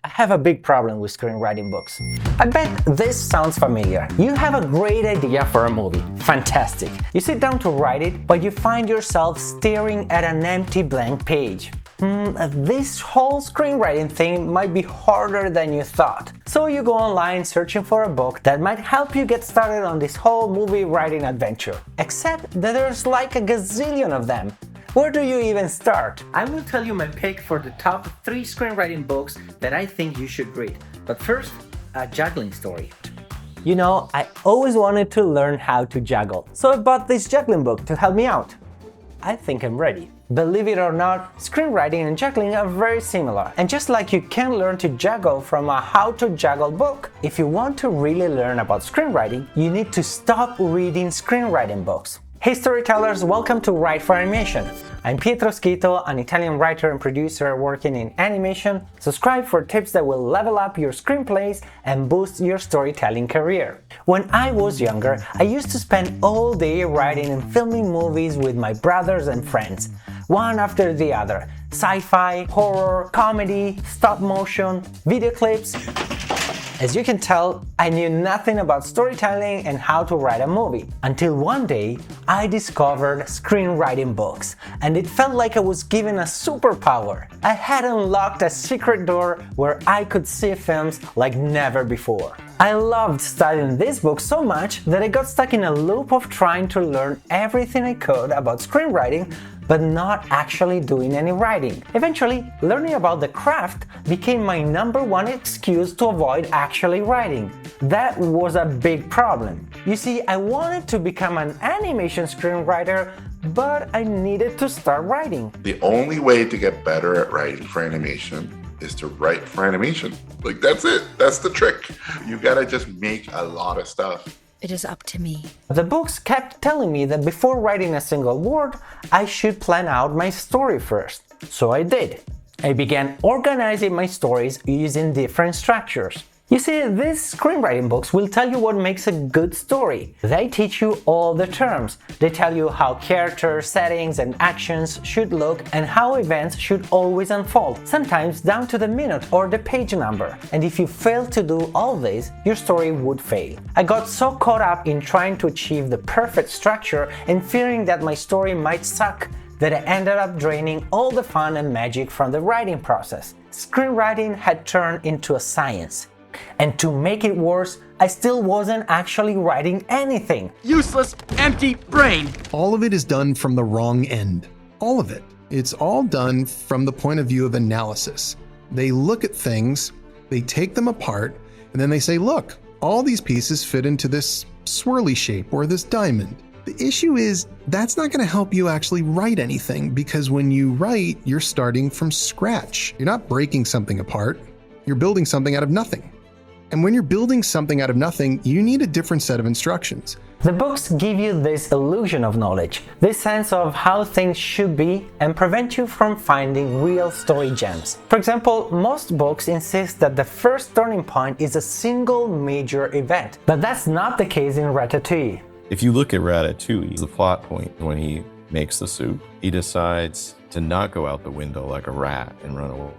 I have a big problem with screenwriting books. I bet this sounds familiar. You have a great idea for a movie. Fantastic. You sit down to write it, but you find yourself staring at an empty blank page. This whole screenwriting thing might be harder than you thought. So you go online searching for a book that might help you get started on this whole movie writing adventure. Except that there's like a gazillion of them. Where do you even start? I will tell you my pick for the top 3 screenwriting books that I think you should read. But first, a juggling story. You know, I always wanted to learn how to juggle, so I bought this juggling book to help me out. I think I'm ready. Believe it or not, screenwriting and juggling are very similar. And just like you can learn to juggle from a how to juggle book, if you want to really learn about screenwriting, you need to stop reading screenwriting books. Hey storytellers, welcome to Write for Animation. I'm Pietro Schito, an Italian writer and producer working in animation. Subscribe for tips that will level up your screenplays and boost your storytelling career. When I was younger, I used to spend all day writing and filming movies with my brothers and friends, one after the other. Sci-fi, horror, comedy, stop motion, video clips. As you can tell, I knew nothing about storytelling and how to write a movie. Until one day, I discovered screenwriting books, and it felt like I was given a superpower. I had unlocked a secret door where I could see films like never before. I loved studying this book so much that I got stuck in a loop of trying to learn everything I could about screenwriting, but not actually doing any writing. Eventually, learning about the craft became my #1 excuse to avoid actually writing. That was a big problem. You see, I wanted to become an animation screenwriter, but I needed to start writing. The only way to get better at writing for animation is to write for animation. Like, that's it. That's the trick. You gotta just make a lot of stuff. It is up to me. The books kept telling me that before writing a single word, I should plan out my story first. So I did. I began organizing my stories using different structures. You see, these screenwriting books will tell you what makes a good story. They teach you all the terms. They tell you how characters, settings, and actions should look and how events should always unfold, sometimes down to the minute or the page number. And if you fail to do all this, your story would fail. I got so caught up in trying to achieve the perfect structure and fearing that my story might suck that I ended up draining all the fun and magic from the writing process. Screenwriting had turned into a science. And to make it worse, I still wasn't actually writing anything. Useless, empty brain. All of it is done from the wrong end. All of it. It's all done from the point of view of analysis. They look at things, they take them apart, and then they say, look, all these pieces fit into this swirly shape or this diamond. The issue is that's not going to help you actually write anything, because when you write, you're starting from scratch. You're not breaking something apart. You're building something out of nothing. And when you're building something out of nothing, you need a different set of instructions. The books give you this illusion of knowledge, this sense of how things should be, and prevent you from finding real story gems. For example, most books insist that the first turning point is a single major event, but that's not the case in Ratatouille. If you look at Ratatouille, the plot point when he makes the soup, he decides to not go out the window like a rat and run away.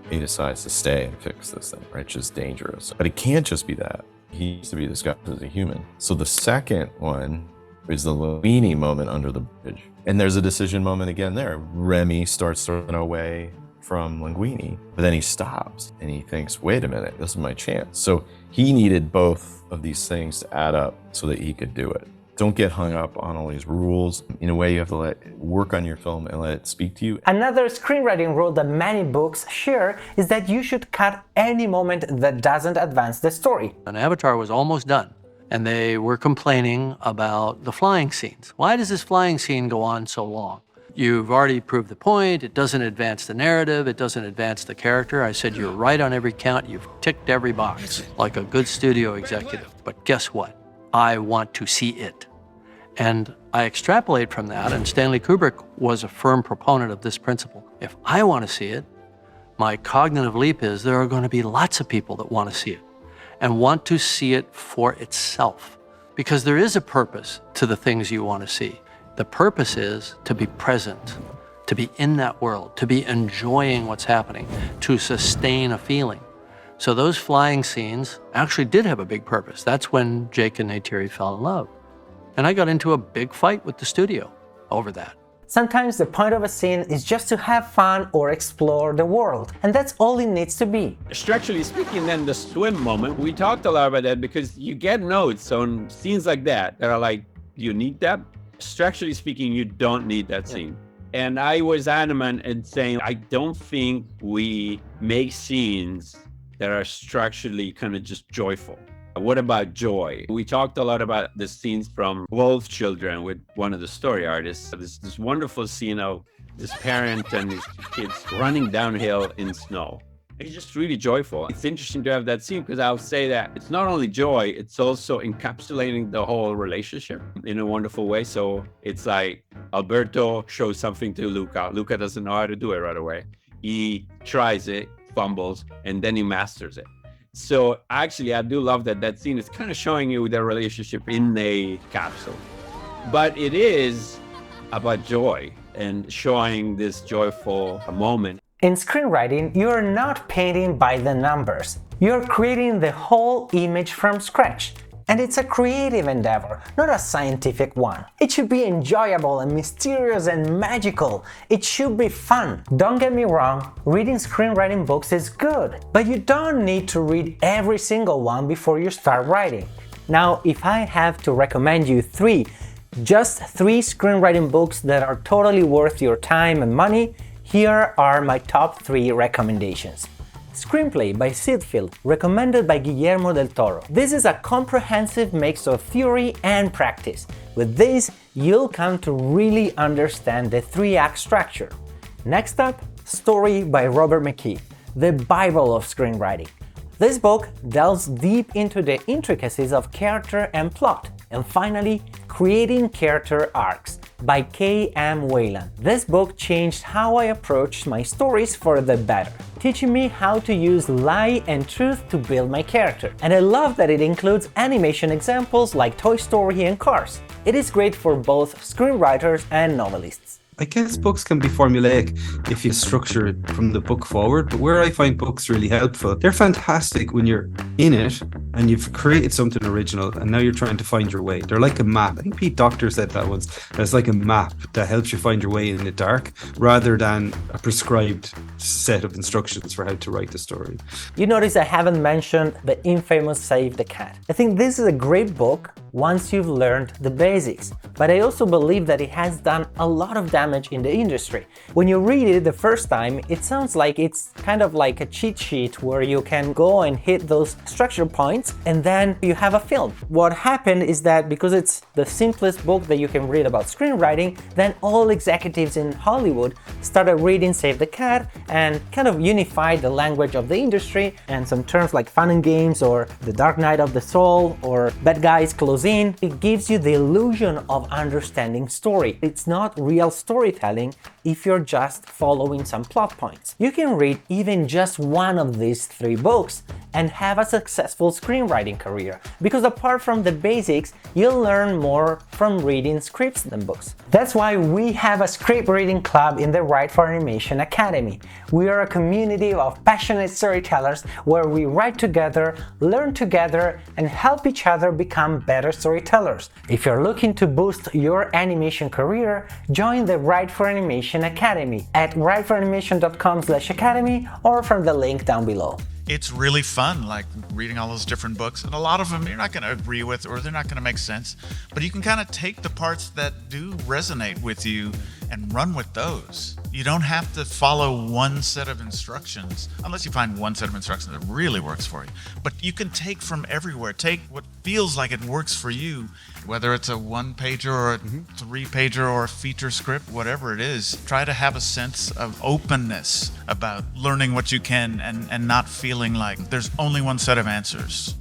He decides to stay and fix this thing, right? It's just dangerous. But it can't just be that. He needs to be disguised as a human. So the second one is the Linguini moment under the bridge. And there's a decision moment again there. Remy starts to run away from Linguini, but then he stops and he thinks, wait a minute, this is my chance. So he needed both of these things to add up so that he could do it. Don't get hung up on all these rules. In a way, you have to work on your film and let it speak to you. Another screenwriting rule that many books share is that you should cut any moment that doesn't advance the story. An Avatar was almost done, and they were complaining about the flying scenes. Why does this flying scene go on so long? You've already proved the point, it doesn't advance the narrative, it doesn't advance the character. I said, you're right on every count, you've ticked every box, like a good studio executive. But guess what? I want to see it. And I extrapolate from that, and Stanley Kubrick was a firm proponent of this principle. If I want to see it, my cognitive leap is there are going to be lots of people that want to see it and want to see it for itself, because there is a purpose to the things you want to see. The purpose is to be present, to be in that world, to be enjoying what's happening, to sustain a feeling. So those flying scenes actually did have a big purpose. That's when Jake and Neytiri fell in love. And I got into a big fight with the studio over that. Sometimes the point of a scene is just to have fun or explore the world, and that's all it needs to be. Structurally speaking, then the swim moment, we talked a lot about that because you get notes on scenes like that are like, you need that? Structurally speaking, you don't need that scene. And I was adamant in saying, I don't think we make scenes that are structurally kind of just joyful. What about joy? We talked a lot about the scenes from Wolf Children with one of the story artists. This wonderful scene of this parent and his kids running downhill in snow. It's just really joyful. It's interesting to have that scene because I'll say that it's not only joy, it's also encapsulating the whole relationship in a wonderful way. So it's like Alberto shows something to Luca. Luca doesn't know how to do it right away. He tries it, fumbles, and then he masters it. So actually, I do love that scene is kind of showing you their relationship in a capsule. But it is about joy and showing this joyful moment. In screenwriting, you're not painting by the numbers. You're creating the whole image from scratch. And it's a creative endeavor, not a scientific one. It should be enjoyable and mysterious and magical. It should be fun. Don't get me wrong, reading screenwriting books is good, but you don't need to read every single one before you start writing. Now, if I have to recommend you just three screenwriting books that are totally worth your time and money, here are my top 3 recommendations. Screenplay by Seedfield, recommended by Guillermo del Toro. This is a comprehensive mix of theory and practice. With this, you'll come to really understand the 3-act structure. Next up, Story by Robert McKee, the Bible of screenwriting. This book delves deep into the intricacies of character and plot. And finally, Creating Character Arcs by K.M. Whalen. This book changed how I approached my stories for the better, teaching me how to use lie and truth to build my character. And I love that it includes animation examples like Toy Story and Cars. It is great for both screenwriters and novelists. I guess books can be formulaic if you structure it from the book forward, but where I find books really helpful, they're fantastic when you're in it and you've created something original and now you're trying to find your way. They're like a map. I think Pete Docter said that once. It's like a map that helps you find your way in the dark rather than a prescribed set of instructions for how to write the story. You notice I haven't mentioned the infamous Save the Cat. I think this is a great book once you've learned the basics, but I also believe that it has done a lot of damage in the industry. When you read it the first time, it sounds like it's kind of like a cheat sheet where you can go and hit those structure points and then you have a film. What happened is that because it's the simplest book that you can read about screenwriting, then all executives in Hollywood started reading Save the Cat and kind of unified the language of the industry, and some terms like fun and games or the dark night of the soul or bad guys close in. It gives you the illusion of understanding story. It's not real storytelling if you're just following some plot points. You can read even just one of these 3 books and have a successful screenwriting career, because apart from the basics, you'll learn more from reading scripts than books. That's why we have a script reading club in the Write for Animation Academy. We are a community of passionate storytellers where we write together, learn together, and help each other become better storytellers. If you're looking to boost your animation career, join the Write for Animation Academy at writeforanimation.com/academy or from the link down below. It's really fun, like reading all those different books, and a lot of them you're not going to agree with or they're not going to make sense, but you can kind of take the parts that do resonate with you and run with those. You don't have to follow one set of instructions unless you find one set of instructions that really works for you. But you can take from everywhere. Take what feels like it works for you, whether it's a 1-pager or a 3-pager or a feature script, whatever it is. Try to have a sense of openness about learning what you can and not feeling like there's only one set of answers.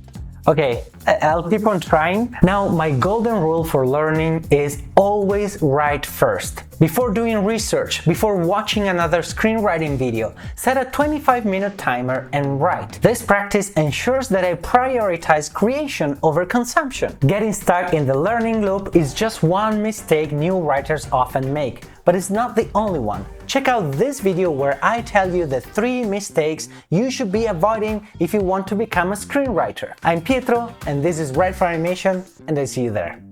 Okay, I'll keep on trying. Now, my golden rule for learning is always write first. Before doing research, before watching another screenwriting video, set a 25-minute timer and write. This practice ensures that I prioritize creation over consumption. Getting stuck in the learning loop is just one mistake new writers often make, but it's not the only one. check out this video where I tell you the 3 mistakes you should be avoiding if you want to become a screenwriter. I'm Pietro, and this is Write for Animation, and I see you there.